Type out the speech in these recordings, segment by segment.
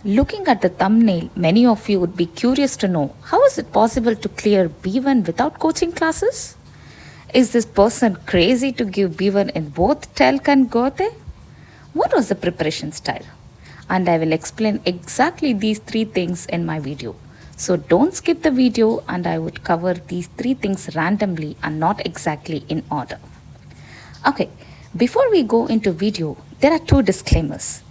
Looking at the thumbnail, many of you would be curious to know how is it possible to clear B1 without coaching classes? Is this person crazy to give B1 in both Telk and Goethe? What was the preparation style? And I will explain exactly these three things in my video. So don't skip the video, and I would cover these three things randomly and not exactly in order. Okay, before we go into video, there are two disclaimers.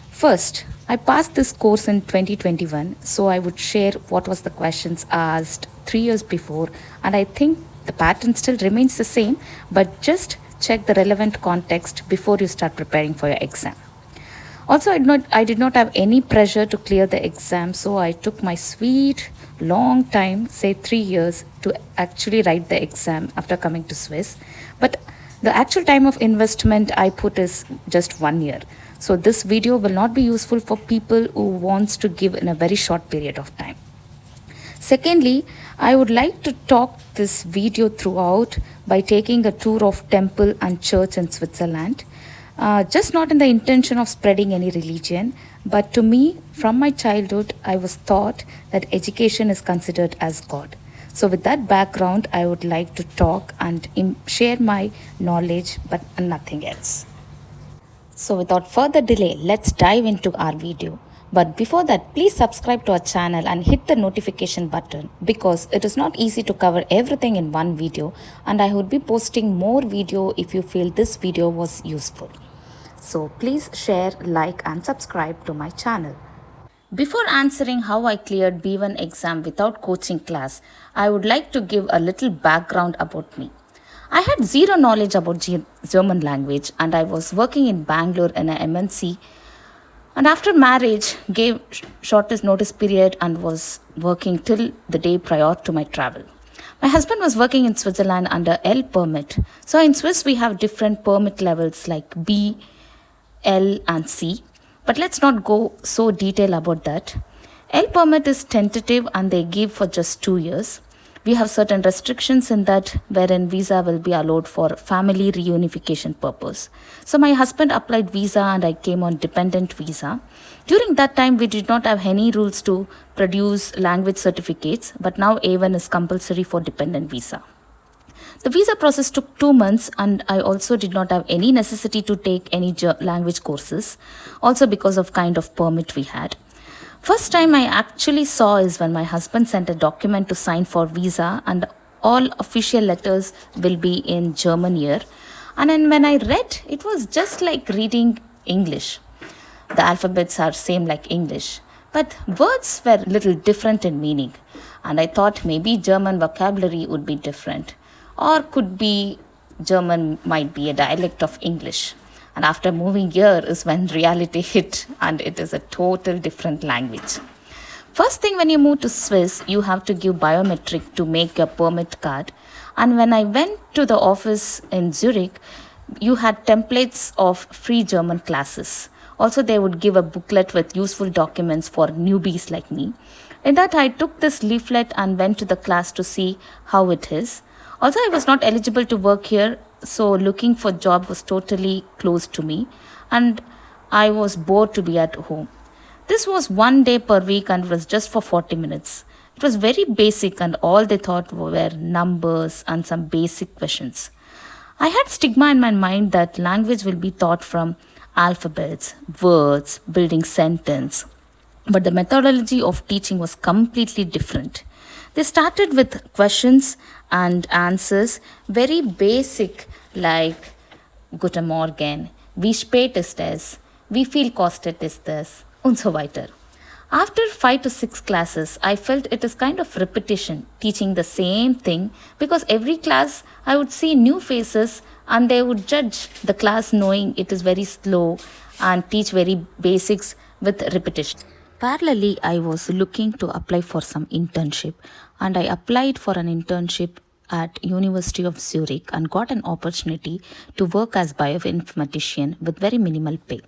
First, I passed this course in 2021, so I would share what was the questions asked 3 years before, and I think the pattern still remains the same, but just check the relevant context before you start preparing for your exam. Also, I did not have any pressure to clear the exam, so I took my sweet long time, say 3 years, to actually write the exam after coming to Swiss. But the actual time of investment I put is just 1 year. So this video will not be useful for people who wants to give in a very short period of time. Secondly, I would like to talk this video throughout by taking a tour of temple and church in Switzerland. Just not in the intention of spreading any religion, but to me, from my childhood, I was taught that education is considered as God. So with that background, I would like to talk and share my knowledge, but nothing else. So without further delay, let's dive into our video. But before that, please subscribe to our channel and hit the notification button, because it is not easy to cover everything in one video, and I would be posting more video if you feel this video was useful. So please share, like and subscribe to my channel. Before answering how I cleared B1 exam without coaching class, I would like to give a little background about me. I had zero knowledge about German language, and I was working in Bangalore in a MNC, and after marriage gave shortest notice period and was working till the day prior to my travel. My husband was working in Switzerland under L permit. So in Swiss we have different permit levels like B, L and C. But let's not go so detailed about that. L permit is tentative and they give for just 2 years. We have certain restrictions in that, wherein visa will be allowed for family reunification purpose. So my husband applied visa and I came on dependent visa. During that time, we did not have any rules to produce language certificates, but now A1 is compulsory for dependent visa. The visa process took 2 months, and I also did not have any necessity to take any language courses, also because of kind of permit we had. First time I actually saw is when my husband sent a document to sign for visa, and all official letters will be in German here. And then when I read, it was just like reading English. The alphabets are same like English, but words were little different in meaning. And I thought maybe German vocabulary would be different, or could be German might be a dialect of English. And after moving here is when reality hit, and it is a total different language. First thing, when you move to Swiss, you have to give biometric to make your permit card. And when I went to the office in Zurich, you had templates of free German classes. Also, they would give a booklet with useful documents for newbies like me. In that, I took this leaflet and went to the class to see how it is. Also, I was not eligible to work here, so looking for job was totally closed to me, and I was bored to be at home. This was 1 day per week and was just for 40 minutes. It was very basic, and all they thought were numbers and some basic questions. I had stigma in my mind that language will be taught from alphabets, words, building sentence. But the methodology of teaching was completely different. They started with questions and answers, very basic, like Guten Morgen, wie spät ist es, wie viel kostet ist es, und so weiter. After 5 to 6 classes, I felt it is kind of repetition, teaching the same thing, because every class I would see new faces and they would judge the class knowing it is very slow and teach very basics with repetition. Parallelly, I was looking to apply for some internship, and I applied for an internship at University of Zurich and got an opportunity to work as bioinformatician with very minimal pay.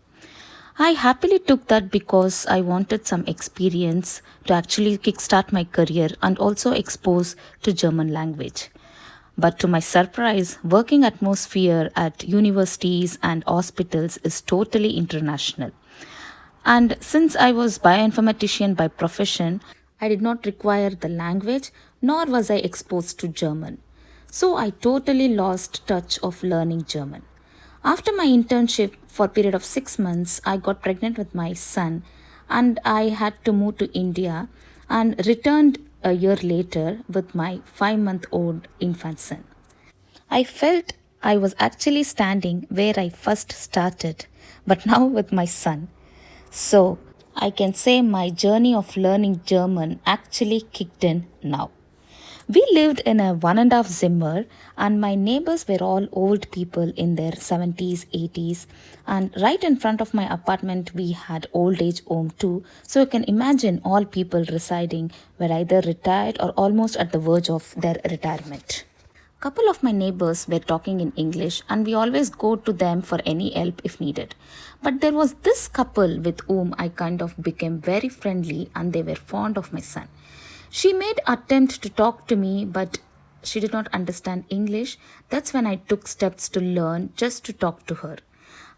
I happily took that because I wanted some experience to actually kickstart my career and also expose to German language. But to my surprise, working atmosphere at universities and hospitals is totally international. And since I was bioinformatician by profession, I did not require the language nor was I exposed to German. So I totally lost touch of learning German. After my internship for a period of 6 months, I got pregnant with my son and I had to move to India and returned a year later with my 5-month-old infant son. I felt I was actually standing where I first started, but now with my son. So I can say my journey of learning German actually kicked in now. We lived in a 1.5 Zimmer, and my neighbors were all old people in their 70s, 80s. And right in front of my apartment, we had old age home too. So you can imagine all people residing were either retired or almost at the verge of their retirement. Couple of my neighbors were talking in English and we always go to them for any help if needed. But there was this couple with whom I kind of became very friendly and they were fond of my son. She made attempt to talk to me but she did not understand English. That's when I took steps to learn just to talk to her.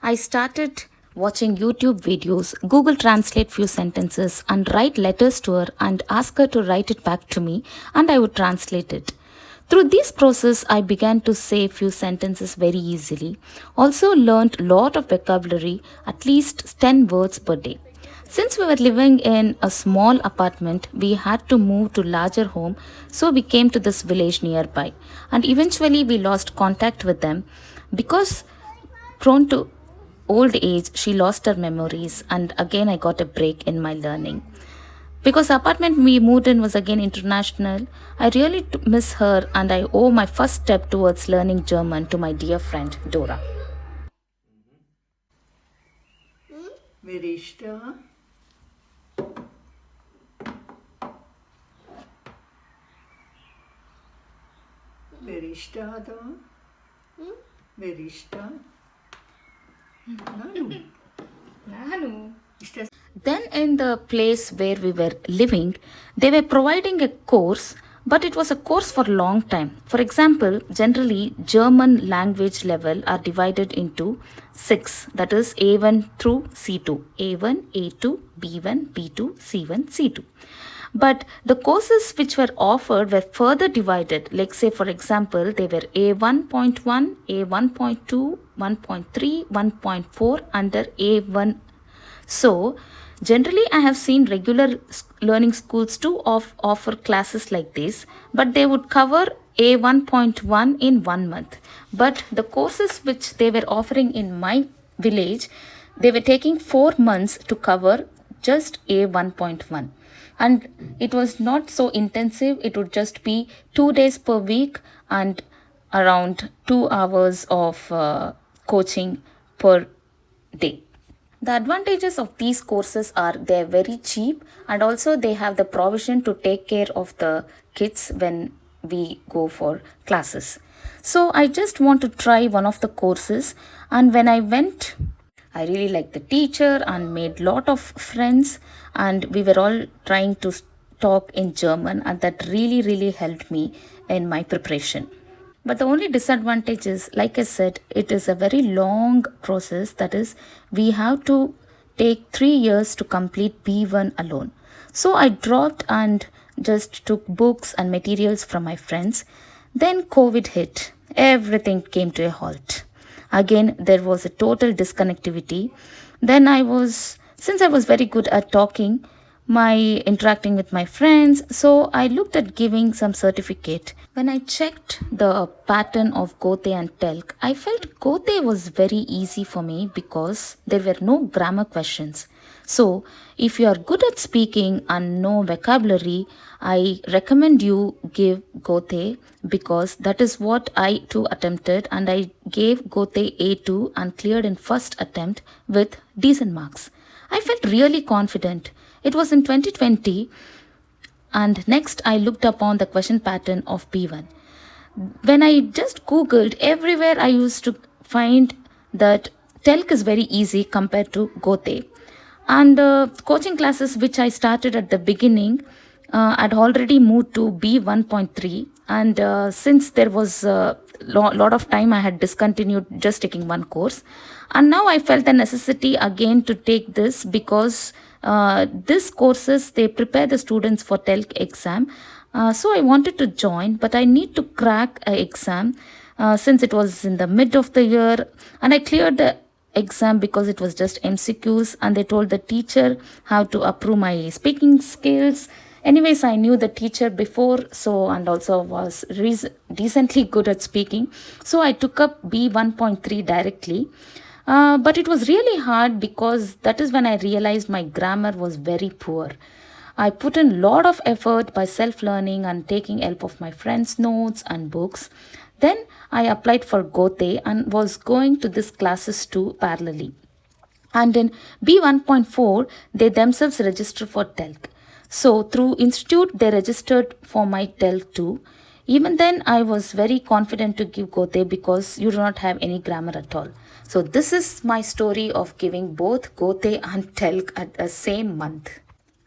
I started watching YouTube videos, Google Translate few sentences and write letters to her and ask her to write it back to me and I would translate it. Through this process, I began to say few sentences very easily. Also learned lot of vocabulary, at least 10 words per day. Since we were living in a small apartment, we had to move to larger home, so we came to this village nearby. And eventually we lost contact with them because prone to old age, she lost her memories and again I got a break in my learning. Because the apartment we moved in was again international, I really miss her and I owe my first step towards learning German to my dear friend Dora. Wer ist da? Wer ist da? Wer ist da? Nanu. Nanu. Ist das? Then, in the place where we were living, they were providing a course, but it was a course for a long time. For example, generally, German language level are divided into 6, that is A1 through C2. A1, A2, B1, B2, C1, C2. But the courses which were offered were further divided. Like say for example, they were A1.1, A1.2, 1.3, 1.4 under A1. So, generally I have seen regular learning schools too offer classes like this, but they would cover A1.1 in 1 month. But the courses which they were offering in my village, they were taking 4 months to cover just A1.1. And it was not so intensive, it would just be 2 days per week and around 2 hours of coaching per day. The advantages of these courses are they're very cheap and also they have the provision to take care of the kids when we go for classes. So I just want to try one of the courses and when I went, I really liked the teacher and made lot of friends and we were all trying to talk in German and that really helped me in my preparation. But the only disadvantage is, like I said, it is a very long process. That is, we have to take 3 years to complete B1 alone. So I dropped and just took books and materials from my friends. Then COVID hit. Everything came to a halt. Again, there was a total disconnectivity. Then since I was very good at talking, interacting with my friends, so I looked at giving some certificate. When I checked the pattern of Goethe and Telk, I felt Goethe was very easy for me because there were no grammar questions. So if you are good at speaking and know vocabulary, I recommend you give Goethe because that is what I too attempted and I gave Goethe A2 and cleared in first attempt with decent marks. I felt really confident. It was in 2020 and next I looked upon the question pattern of B1. When I just googled, everywhere I used to find that Telk is very easy compared to Goethe. And coaching classes which I started at the beginning, I'd already moved to B1.3 and since there was a lot of time I had discontinued just taking one course And now I felt the necessity again to take this because this courses they prepare the students for TELC exam. So I wanted to join, but I need to crack a exam since it was in the mid of the year, and I cleared the exam because it was just MCQs, and they told the teacher how to approve my speaking skills. Anyways, I knew the teacher before, so, and also was decently good at speaking, so I took up B1.3 directly. But it was really hard because that is when I realized my grammar was very poor. I put in a lot of effort by self learning and taking help of my friends' notes and books. Then I applied for Goethe and was going to these classes too parallelly. And in B1.4, they themselves register for TELC. So through Institute, they registered for my TELC too. Even then, I was very confident to give Goethe because you do not have any grammar at all. So this is my story of giving both Goethe and TELC at the same month.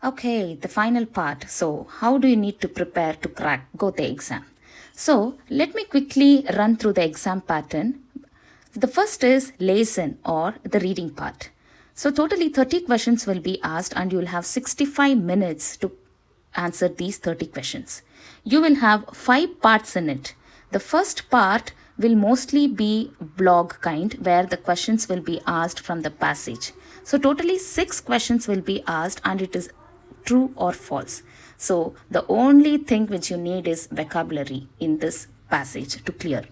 Okay, the final part. So, how do you need to prepare to crack Goethe exam? So, let me quickly run through the exam pattern. The first is lesson or the reading part. So, totally 30 questions will be asked, and you will have 65 minutes to answer these 30 questions. You will have 5 parts in it. The first part will mostly be blog kind, where the questions will be asked from the passage. So totally 6 questions will be asked, and it is true or false. So the only thing which you need is vocabulary in this passage to clear.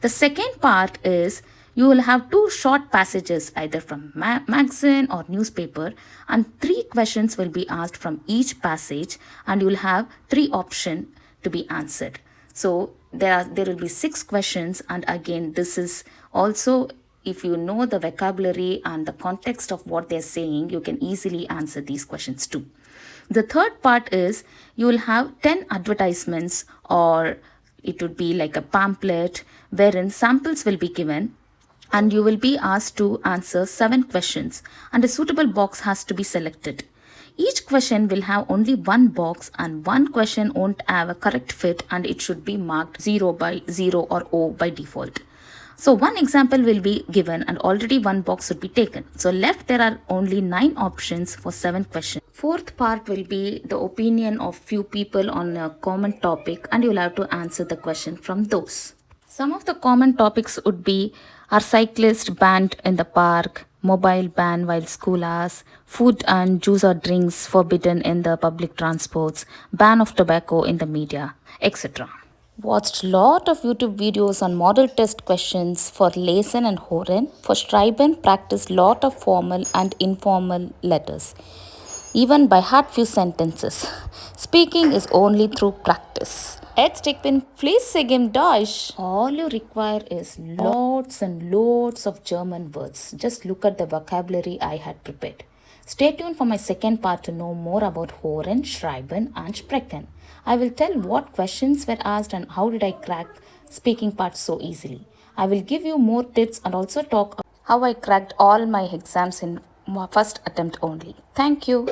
The second part is you will have 2 short passages either from magazine or newspaper, and 3 questions will be asked from each passage, and you will have 3 options to be answered. So there will be 6 questions, and again this is also, if you know the vocabulary and the context of what they're saying, you can easily answer these questions too. The third part is you will have 10 advertisements, or it would be like a pamphlet wherein samples will be given, and you will be asked to answer 7 questions, and a suitable box has to be selected. Each question will have only one box, and one question won't have a correct fit, and it should be marked 0 by 0 or O by default. So one example will be given and already one box should be taken. So left there are only 9 options for 7 questions. Fourth part will be the opinion of few people on a common topic, and you'll have to answer the question from those. Some of the common topics would be: are cyclists banned in the park? Mobile ban while school hours? Food and juice or drinks forbidden in the public transports? Ban of tobacco in the media, etc. Watched lot of YouTube videos on model test questions for Laysen and Horen. For Schreiben, practiced lot of formal and informal letters, even by heart few sentences. Speaking is only through practice. Jetzt ich bin fließig im Deutsch. All you require is lots and lots of German words. Just look at the vocabulary I had prepared. Stay tuned for my second part to know more about Hören, Schreiben and Sprechen. I will tell what questions were asked and how did I crack speaking parts so easily. I will give you more tips and also talk how I cracked all my exams in my first attempt only. Thank you.